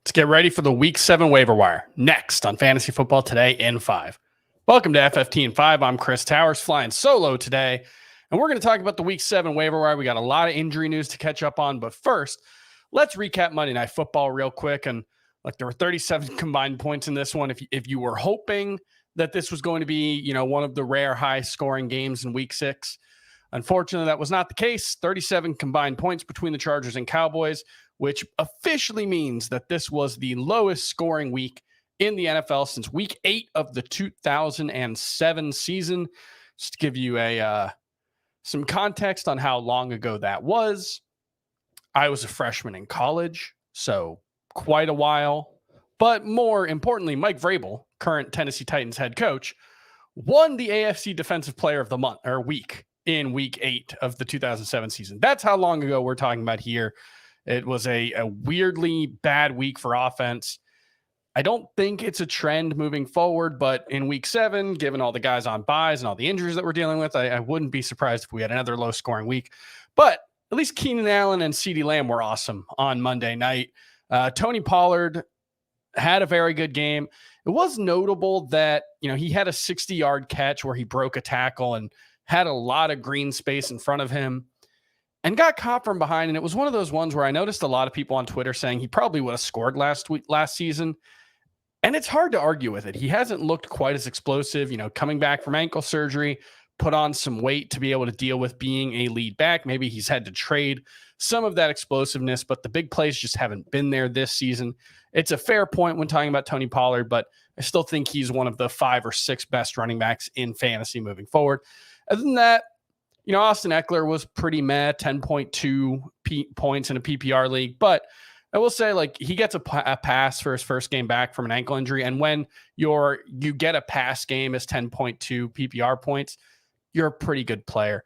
Let's get ready for the Week 7 waiver wire next on Fantasy Football Today in 5. Welcome to FFT in 5. I'm Chris Towers, flying solo today, and we're going to talk about the Week 7 waiver wire. We got a lot of injury news to catch up on, but first, let's recap Monday Night Football real quick. And like, there were 37 combined points in this one. If you were hoping that this was going to be, one of the rare high-scoring games in Week 6, unfortunately, that was not the case. 37 combined points between the Chargers and Cowboys, which officially means that this was the lowest scoring week in the NFL since Week 8 of the 2007 season. Just to give you some context on how long ago that was, I was a freshman in college, so quite a while. But more importantly, Mike Vrabel, current Tennessee Titans head coach, won the AFC Defensive Player of the Month or week in Week 8 of the 2007 season. That's how long ago we're talking about here. It was a weirdly bad week for offense. I don't think it's a trend moving forward, but in Week 7, given all the guys on buys and all the injuries that we're dealing with, I wouldn't be surprised if we had another low-scoring week. But at least Keenan Allen and CeeDee Lamb were awesome on Monday night. Tony Pollard had a very good game. It was notable that, he had a 60-yard catch where he broke a tackle and had a lot of green space in front of him and got caught from behind. And it was one of those ones where I noticed a lot of people on Twitter saying he probably would have scored last season. And it's hard to argue with it. He hasn't looked quite as explosive, coming back from ankle surgery, put on some weight to be able to deal with being a lead back. Maybe he's had to trade some of that explosiveness, but the big plays just haven't been there this season. It's a fair point when talking about Tony Pollard, but I still think he's one of the 5 or 6 best running backs in fantasy moving forward. Other than that, Austin Eckler was pretty meh, 10.2 points in a PPR league. But I will say, he gets a pass for his first game back from an ankle injury. And when you get a pass game as 10.2 PPR points, you're a pretty good player.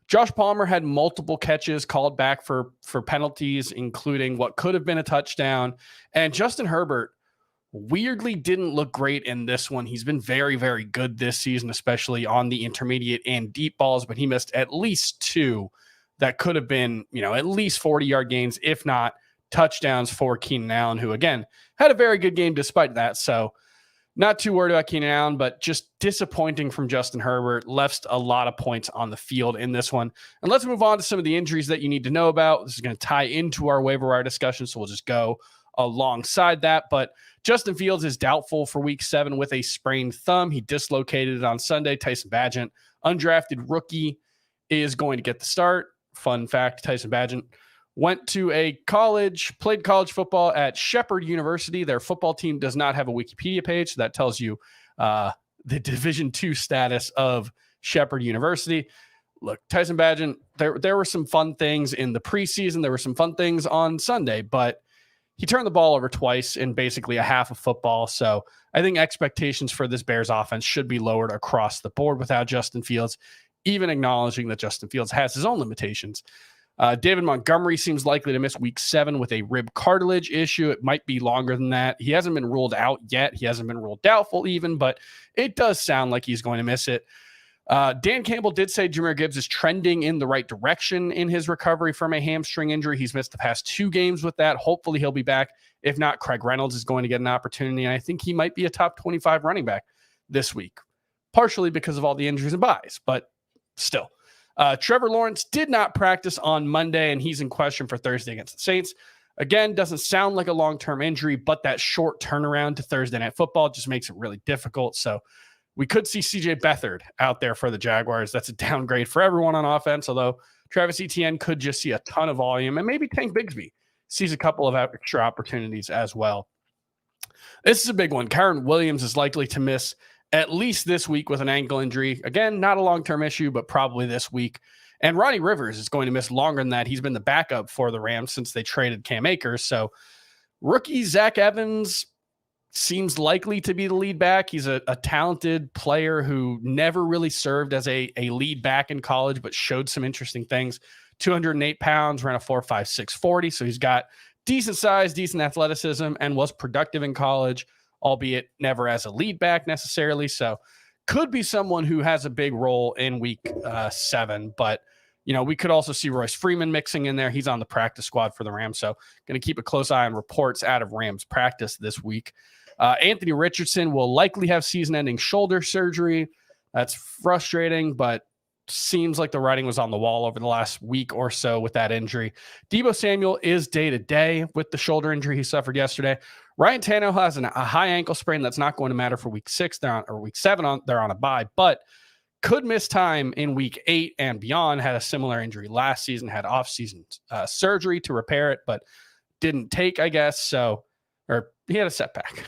Josh Palmer had multiple catches called back for penalties, including what could have been a touchdown. And Justin Herbert weirdly didn't look great in this one. He's been very, very good this season, especially on the intermediate and deep balls, but he missed at least 2 that could have been, at least 40-yard gains, if not touchdowns for Keenan Allen, who, again, had a very good game despite that. So not too worried about Keenan Allen, but just disappointing from Justin Herbert. Left a lot of points on the field in this one. And let's move on to some of the injuries that you need to know about. This is going to tie into our waiver wire discussion, so we'll just go alongside that. But Justin Fields is doubtful for Week 7 with a sprained thumb. He dislocated it on Sunday. Tyson Bagent, undrafted rookie, is going to get the start. Fun fact, Tyson Bagent went to a college, played college football at Shepherd University. Their football team does not have a Wikipedia page, so that tells you the Division II status of Shepherd University. Look, Tyson Bagent, there were some fun things in the preseason. There were some fun things on Sunday, but he turned the ball over twice in basically a half of football. So I think expectations for this Bears offense should be lowered across the board without Justin Fields, even acknowledging that Justin Fields has his own limitations. David Montgomery seems likely to miss Week 7 with a rib cartilage issue. It might be longer than that. He hasn't been ruled out yet. He hasn't been ruled doubtful even, but it does sound like he's going to miss it. Dan Campbell did say Jahmyr Gibbs is trending in the right direction in his recovery from a hamstring injury. He's missed the past 2 games with that. Hopefully he'll be back. If not, Craig Reynolds is going to get an opportunity, and I think he might be a top 25 running back this week, partially because of all the injuries and buys, but still. Trevor Lawrence did not practice on Monday, and he's in question for Thursday against the Saints. Again, doesn't sound like a long-term injury, but that short turnaround to Thursday Night Football just makes it really difficult. So we could see C.J. Beathard out there for the Jaguars. That's a downgrade for everyone on offense, although Travis Etienne could just see a ton of volume, and maybe Tank Bigsby sees a couple of extra opportunities as well. This is a big one. Kyren Williams is likely to miss at least this week with an ankle injury. Again, not a long-term issue, but probably this week. And Ronnie Rivers is going to miss longer than that. He's been the backup for the Rams since they traded Cam Akers. So rookie Zach Evans seems likely to be the lead back. He's a talented player who never really served as a lead back in college, but showed some interesting things. 208 pounds, ran a 4.56 40. So he's got decent size, decent athleticism, and was productive in college, albeit never as a lead back necessarily. So could be someone who has a big role in Week 7, but We could also see Royce Freeman mixing in there. He's on the practice squad for the Rams. So going to keep a close eye on reports out of Rams practice this week. Anthony Richardson will likely have season-ending shoulder surgery. That's frustrating, but seems like the writing was on the wall over the last week or so with that injury. Deebo Samuel is day-to-day with the shoulder injury he suffered yesterday. Ryan Tannehill has a high ankle sprain that's not going to matter for week 6 or week 7. They're on a bye, but could miss time in week 8 and beyond. Had a similar injury last season, had off-season surgery to repair it, but didn't take, I guess. Or he had a setback.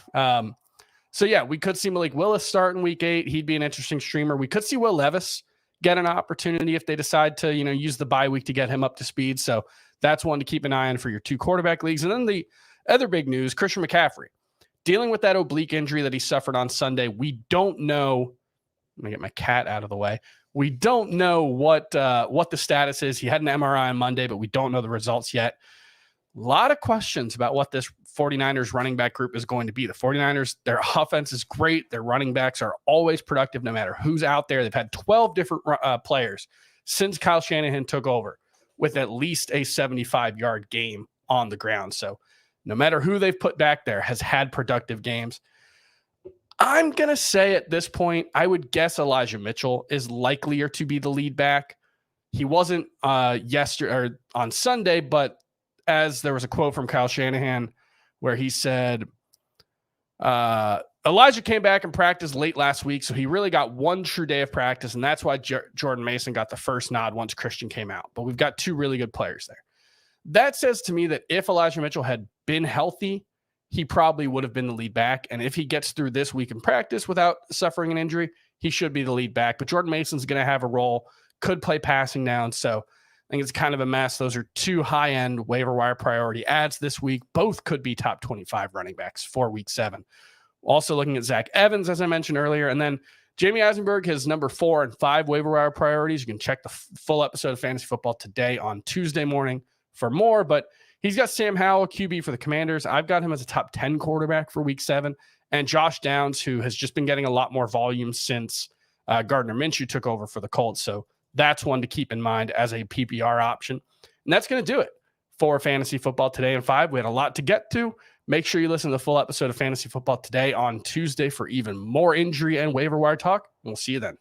So yeah, we could see Malik Willis start in week 8. He'd be an interesting streamer. We could see Will Levis get an opportunity if they decide to, use the bye week to get him up to speed. So that's one to keep an eye on for your 2 quarterback leagues. And then the other big news, Christian McCaffrey, dealing with that oblique injury that he suffered on Sunday. We don't know. Let me get my cat out of the way. We don't know what the status is. He had an MRI on Monday, but we don't know the results yet. A lot of questions about what this 49ers running back group is going to be. The 49ers, their offense is great. Their running backs are always productive no matter who's out there. They've had 12 different players since Kyle Shanahan took over with at least a 75-yard game on the ground. So no matter who they've put back there has had productive games. I'm going to say at this point, I would guess Elijah Mitchell is likelier to be the lead back. He wasn't yesterday or on Sunday, but as there was a quote from Kyle Shanahan where he said, Elijah came back and practiced late last week, so he really got one true day of practice, and that's why Jordan Mason got the first nod once Christian came out. But we've got 2 really good players there. That says to me that if Elijah Mitchell had been healthy, he probably would have been the lead back. And if he gets through this week in practice without suffering an injury, he should be the lead back. But Jordan Mason's going to have a role, could play passing down, so I think it's kind of a mess. Those are 2 high-end waiver wire priority ads this week. Both could be top 25 running backs for week 7. Also looking at Zach Evans, as I mentioned earlier. And then Jamie Eisenberg has number 4 and 5 waiver wire priorities. You can check the full episode of Fantasy Football today on Tuesday morning for more. But he's got Sam Howell, QB for the Commanders. I've got him as a top 10 quarterback for week 7. And Josh Downs, who has just been getting a lot more volume since Gardner Minshew took over for the Colts. So that's one to keep in mind as a PPR option. And that's going to do it for Fantasy Football Today in 5. We had a lot to get to. Make sure you listen to the full episode of Fantasy Football Today on Tuesday for even more injury and waiver wire talk. We'll see you then.